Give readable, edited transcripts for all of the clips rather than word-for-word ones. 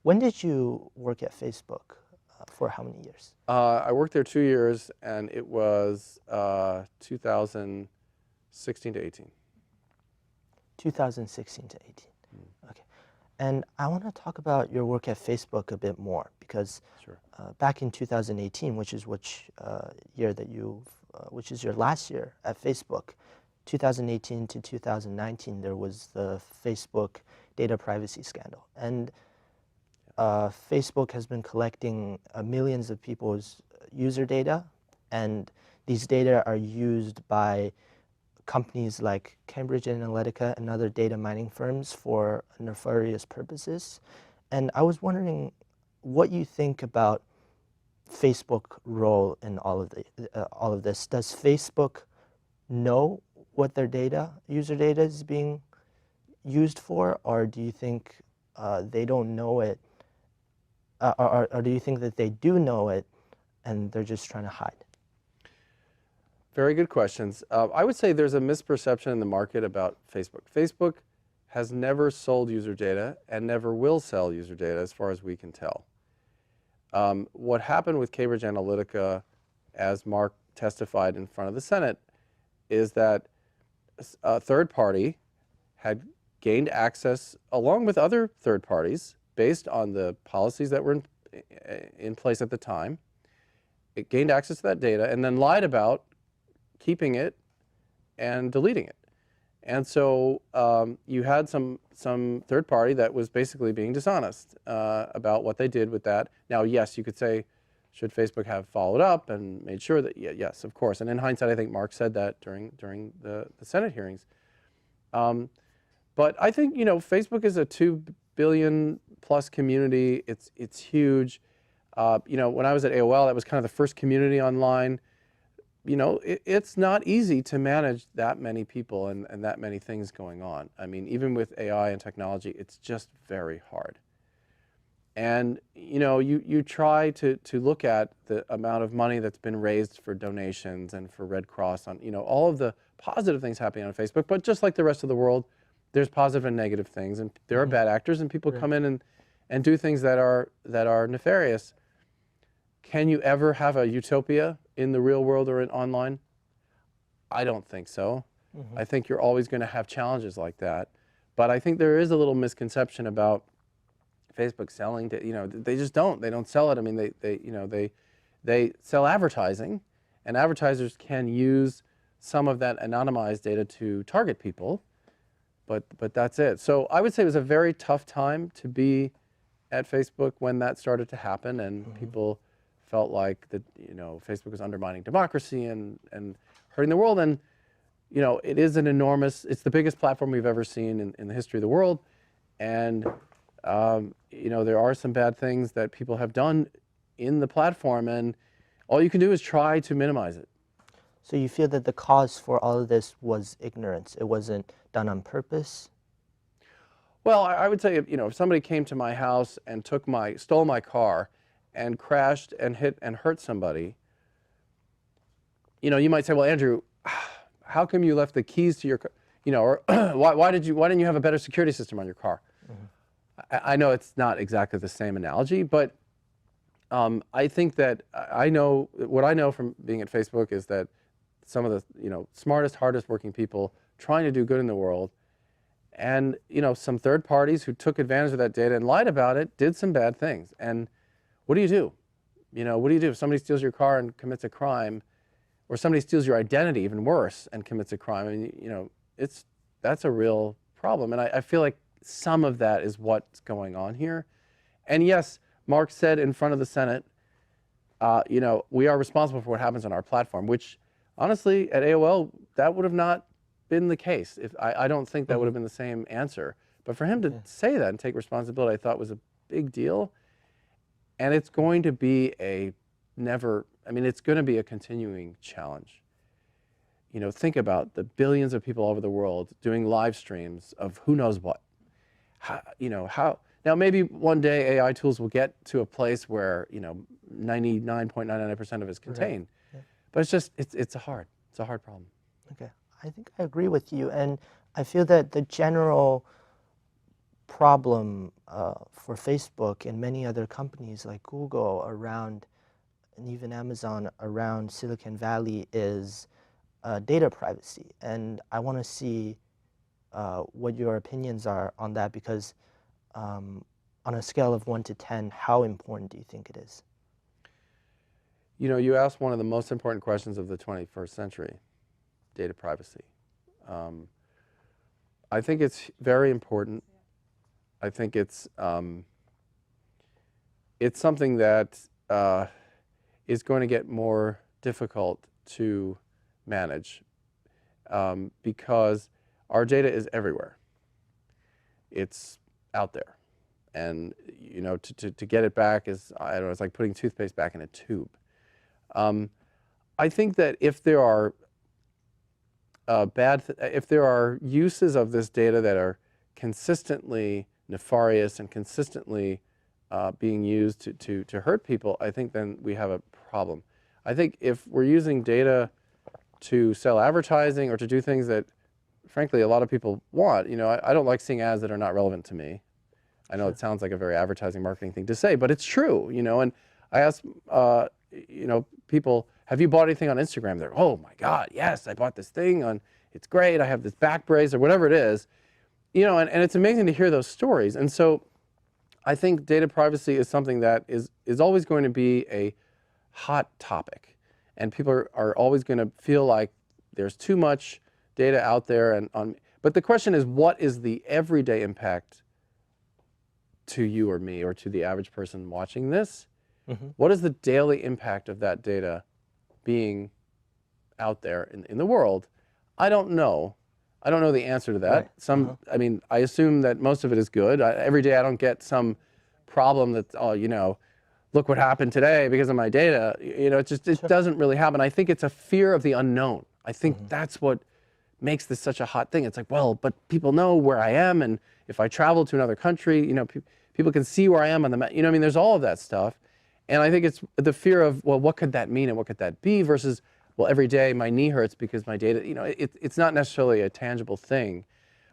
When did you work at Facebook? For how many years? I worked there 2 years, and it was 2016 to 18. 2016 to 18. Okay. And I want to talk about your work at Facebook a bit more because Sure. back in 2018, which is year that which is your last year at Facebook, 2018 to 2019, there was the Facebook data privacy scandal. And Facebook has been collecting millions of people's user data, and these data are used by companies like Cambridge Analytica and other data mining firms for nefarious purposes. And I was wondering what you think about Facebook's role in all of this. Does Facebook know what their user data is being used for, or do you think they don't know it, or do you think that they do know it and they're just trying to hide? Very good questions. I would say there's a misperception in the market about Facebook. Facebook has never sold user data and never will sell user data as far as we can tell. What happened with Cambridge Analytica, as Mark testified in front of the Senate, is that a third party had gained access along with other third parties based on the policies that were in place at the time. It gained access to that data and then lied about keeping it and deleting it. And so you had some third party that was basically being dishonest about what they did with that. Now, yes, you could say, should Facebook have followed up and made sure that, yes, of course. And in hindsight, I think Mark said that during the Senate hearings. But I think, Facebook is a 2 billion plus community. It's huge. When I was at AOL, that was kind of the first community online. It's not easy to manage that many people and that many things going on. I mean, even with AI and technology, it's just very hard. And, you try to look at the amount of money that's been raised for donations and for Red Cross on, all of the positive things happening on Facebook. But just like the rest of the world, there's positive and negative things. And there are bad actors, and people come in and do things that are nefarious. Can you ever have a utopia in the real world or in online? I don't think so. I think you're always going to have challenges like that. But I think there is a little misconception about Facebook selling to, they just don't. They don't sell it. I mean, they sell advertising, and advertisers can use some of that anonymized data to target people, but that's it. So I would say it was a very tough time to be at Facebook when that started to happen, and people felt like that, Facebook was undermining democracy and hurting the world. And, it is it's the biggest platform we've ever seen in the history of the world. And, there are some bad things that people have done in the platform, and all you can do is try to minimize it. So you feel that the cause for all of this was ignorance? It wasn't done on purpose? Well, I would say, if somebody came to my house and stole my car and crashed and hit and hurt somebody, you might say, well, Andrew, how come you left the keys to your car? Or why didn't you have a better security system on your car? I know it's not exactly the same analogy, but I think that what I know from being at Facebook is that some of the smartest, hardest working people trying to do good in the world, and some third parties who took advantage of that data and lied about it did some bad things. And what do you do? What do you do if somebody steals your car and commits a crime, or somebody steals your identity, even worse, and commits a crime? I mean, that's a real problem. And I feel like some of that is what's going on here. And yes, Mark said in front of the Senate, we are responsible for what happens on our platform, which honestly, at AOL, that would have not been the case. I don't think that would have been the same answer. But for him to say that and take responsibility, I thought was a big deal. And it's going to be it's going to be a continuing challenge. Think about the billions of people all over the world doing live streams of who knows what. Now maybe one day AI tools will get to a place where 99.99% of it is contained. Right. But it's a hard problem. Okay, I think I agree with you, and I feel that the general problem for Facebook and many other companies like Google around, and even Amazon around Silicon Valley is data privacy. And I want to see what your opinions are on that, because on a scale of 1 to 10, how important do you think it is? You know, you asked one of the most important questions of the 21st century, data privacy. I think it's very important. I think it's something that is going to get more difficult to manage because our data is everywhere. It's out there, and you know, to get it back is, I don't know, it's like putting toothpaste back in a tube. I think that if there are if there are uses of this data that are consistently nefarious and consistently being used to hurt people, I think then we have a problem. I think if we're using data to sell advertising or to do things that, frankly, a lot of people want, you know, I don't like seeing ads that are not relevant to me. I know Sure. it sounds like a very advertising marketing thing to say, but it's true, you know. And I ask, you know, people, have you bought anything on Instagram? They're, oh my God, yes, I bought this thing on, it's great, I have this back brace or whatever it is. You know, and it's amazing to hear those stories. And so I think data privacy is something that is always going to be a hot topic. And people are always going to feel like there's too much data out there. But the question is, what is the everyday impact to you or me or to the average person watching this? Mm-hmm. What is the daily impact of that data being out there in the world? I don't know. I don't know the answer to that. Right. I mean, I assume that most of it is good. Every day I don't get some problem that, oh, you know, look what happened today because of my data. You know, it Sure. doesn't really happen. I think it's a fear of the unknown. I think Mm-hmm. that's what makes this such a hot thing. It's like, well, but people know where I am, and if I travel to another country, you know, people can see where I am on the map. You know, I mean, there's all of that stuff. And I think it's the fear of, well, what could that mean and what could that be versus, well, every day my knee hurts because my data, you know, it's not necessarily a tangible thing.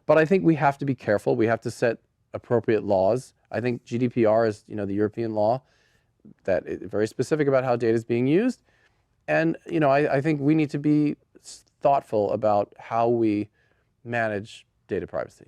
But I think we have to be careful. We have to set appropriate laws. I think GDPR is, you know, the European law that is very specific about how data is being used. And, you know, I think we need to be thoughtful about how we manage data privacy.